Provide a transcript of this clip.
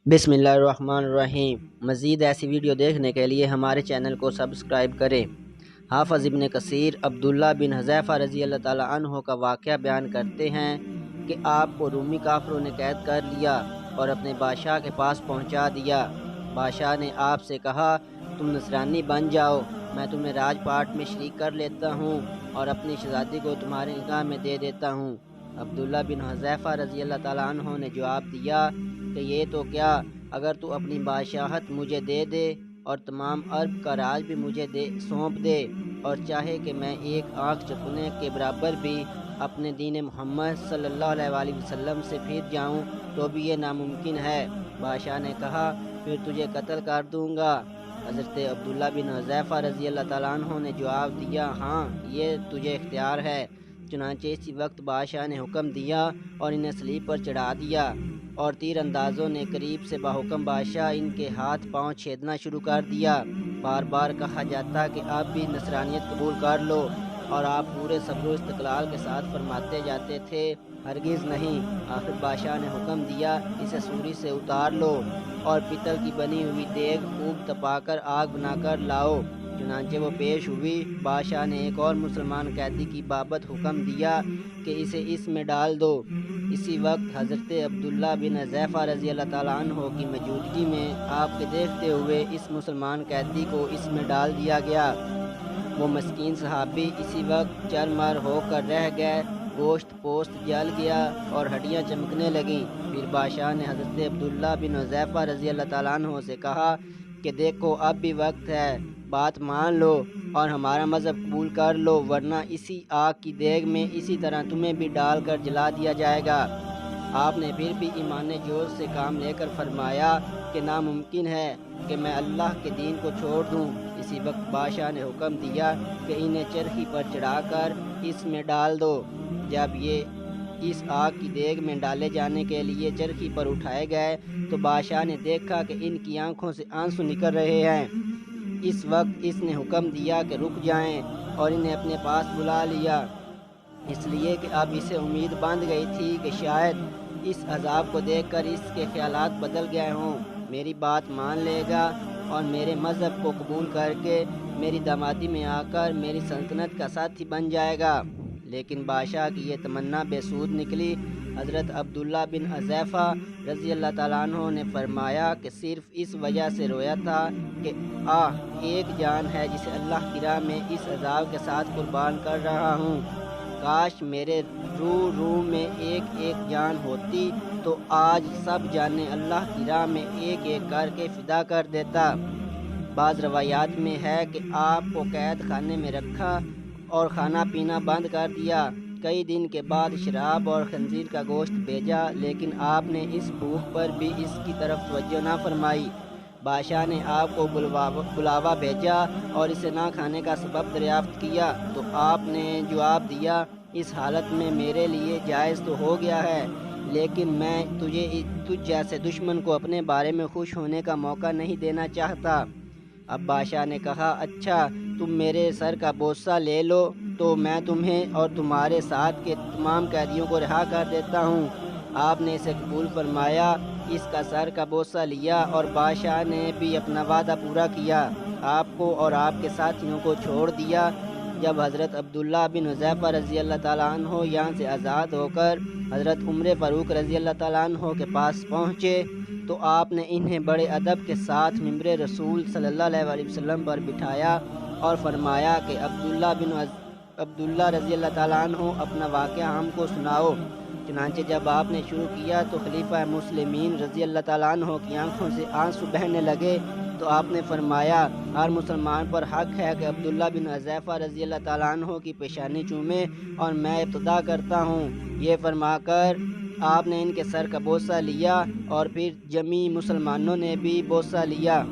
بسم اللہ الرحمن الرحیم۔ مزید ایسی ویڈیو دیکھنے کے لیے ہمارے چینل کو سبسکرائب کریں۔ حافظ ابن کثیر عبداللہ بن حذیفہ رضی اللہ تعالیٰ عنہ کا واقعہ بیان کرتے ہیں کہ آپ کو رومی کافروں نے قید کر لیا اور اپنے بادشاہ کے پاس پہنچا دیا۔ بادشاہ نے آپ سے کہا، تم نصرانی بن جاؤ، میں تمہیں راج پاٹ میں شریک کر لیتا ہوں اور اپنی شہزادی کو تمہارے نکاح میں دے دیتا ہوں۔ عبداللہ بن حذیفہ رضی اللہ تعالیٰ عنہ نے جواب دیا کہ یہ تو کیا، اگر تو اپنی بادشاہت مجھے دے دے اور تمام عرب کا راج بھی مجھے سونپ دے اور چاہے کہ میں ایک آنکھ چکنے کے برابر بھی اپنے دین محمد صلی اللہ علیہ وآلہ وسلم سے پھر جاؤں تو بھی یہ ناممکن ہے۔ بادشاہ نے کہا، پھر تجھے قتل کر دوں گا۔ حضرت عبداللہ بن حذیفہ رضی اللہ تعالیٰ عنہ نے جواب دیا، ہاں یہ تجھے اختیار ہے۔ چنانچہ اسی وقت بادشاہ نے حکم دیا اور انہیں صلیب پر چڑھا دیا، اور تیر اندازوں نے قریب سے بحکم بادشاہ ان کے ہاتھ پاؤں چھیدنا شروع کر دیا۔ بار بار کہا جاتا کہ آپ بھی نصرانیت قبول کر لو، اور آپ پورے صبر و استقلال کے ساتھ فرماتے جاتے تھے، ہرگز نہیں۔ آخر بادشاہ نے حکم دیا، اسے سوری سے اتار لو اور پتل کی بنی ہوئی دیگ خوب تپا کر آگ بنا کر لاؤ۔ چنانچہ وہ پیش ہوئی۔ بادشاہ نے ایک اور مسلمان قیدی کی بابت حکم دیا کہ اسے اس میں ڈال دو۔ اسی وقت حضرت عبداللہ بن حذیفہ رضی اللہ تعالیٰ عنہ کی موجودگی میں آپ کے دیکھتے ہوئے اس مسلمان قیدی کو اس میں ڈال دیا گیا۔ وہ مسکین صحابی اسی وقت چرمر ہو کر رہ گئے، گوشت پوست جل گیا اور ہڈیاں چمکنے لگیں۔ پھر بادشاہ نے حضرت عبداللہ بن حذیفہ رضی اللہ تعالیٰ عنہ سے کہا کہ دیکھو اب بھی وقت ہے، بات مان لو اور ہمارا مذہب قبول کر لو، ورنہ اسی آگ کی دیگ میں اسی طرح تمہیں بھی ڈال کر جلا دیا جائے گا۔ آپ نے پھر بھی ایمان جوش سے کام لے کر فرمایا کہ ناممکن ہے کہ میں اللہ کے دین کو چھوڑ دوں۔ اسی وقت بادشاہ نے حکم دیا کہ انہیں چرخی پر چڑھا کر اس میں ڈال دو۔ جب یہ اس آگ کی دیگ میں ڈالے جانے کے لیے چرخی پر اٹھائے گئے تو بادشاہ نے دیکھا کہ ان کی آنکھوں سے آنسو نکل رہے ہیں۔ اس وقت اس نے حکم دیا کہ رک جائیں اور انہیں اپنے پاس بلا لیا، اس لیے کہ اب اسے امید باندھ گئی تھی کہ شاید اس عذاب کو دیکھ کر اس کے خیالات بدل گئے ہوں، میری بات مان لے گا اور میرے مذہب کو قبول کر کے میری دامادی میں آ کر میری سلطنت کا ساتھی بن جائے گا۔ لیکن بادشاہ کی یہ تمنا بے سود نکلی۔ حضرت عبداللہ بن حذیفہ رضی اللہ تعالیٰ عنہ نے فرمایا کہ صرف اس وجہ سے رویا تھا کہ ایک جان ہے جسے اللہ کی راہ میں اس عذاب کے ساتھ قربان کر رہا ہوں، کاش میرے روح میں ایک ایک جان ہوتی تو آج سب جانیں اللہ کی راہ میں ایک ایک کر کے فدا کر دیتا۔ بعض روایات میں ہے کہ آپ کو قید خانے میں رکھا اور کھانا پینا بند کر دیا۔ کئی دن کے بعد شراب اور خنزیر کا گوشت بھیجا، لیکن آپ نے اس بھوک پر بھی اس کی طرف توجہ نہ فرمائی۔ بادشاہ نے آپ کو بلاوا بھیجا اور اسے نہ کھانے کا سبب دریافت کیا تو آپ نے جواب دیا، اس حالت میں میرے لیے جائز تو ہو گیا ہے، لیکن میں تجھ جیسے دشمن کو اپنے بارے میں خوش ہونے کا موقع نہیں دینا چاہتا۔ اب بادشاہ نے کہا، اچھا تم میرے سر کا بوسہ لے لو تو میں تمہیں اور تمہارے ساتھ کے تمام قیدیوں کو رہا کر دیتا ہوں۔ آپ نے اسے قبول فرمایا، اس کا سر کا بوسہ لیا اور بادشاہ نے بھی اپنا وعدہ پورا کیا، آپ کو اور آپ کے ساتھیوں کو چھوڑ دیا۔ جب حضرت عبداللہ بن حذیفہ رضی اللہ تعالیٰ عنہ یہاں سے آزاد ہو کر حضرت عمر فاروق رضی اللہ تعالیٰ عنہ کے پاس پہنچے تو آپ نے انہیں بڑے ادب کے ساتھ ممبر رسول صلی اللہ علیہ وآلہ وسلم پر بٹھایا اور فرمایا کہ عبداللہ رضی اللہ تعالیٰ عنہ اپنا واقعہ ہم کو سناؤ۔ چنانچہ جب آپ نے شروع کیا تو خلیفہ مسلمین رضی اللہ تعالیٰ عنہ کی آنکھوں سے آنسو بہنے لگے تو آپ نے فرمایا، ہر مسلمان پر حق ہے کہ عبداللہ بن حذیفہ رضی اللہ تعالیٰ عنہ کی پیشانی چومے اور میں ابتدا کرتا ہوں۔ یہ فرما کر آپ نے ان کے سر کا بوسہ لیا اور پھر جمیع مسلمانوں نے بھی بوسہ لیا۔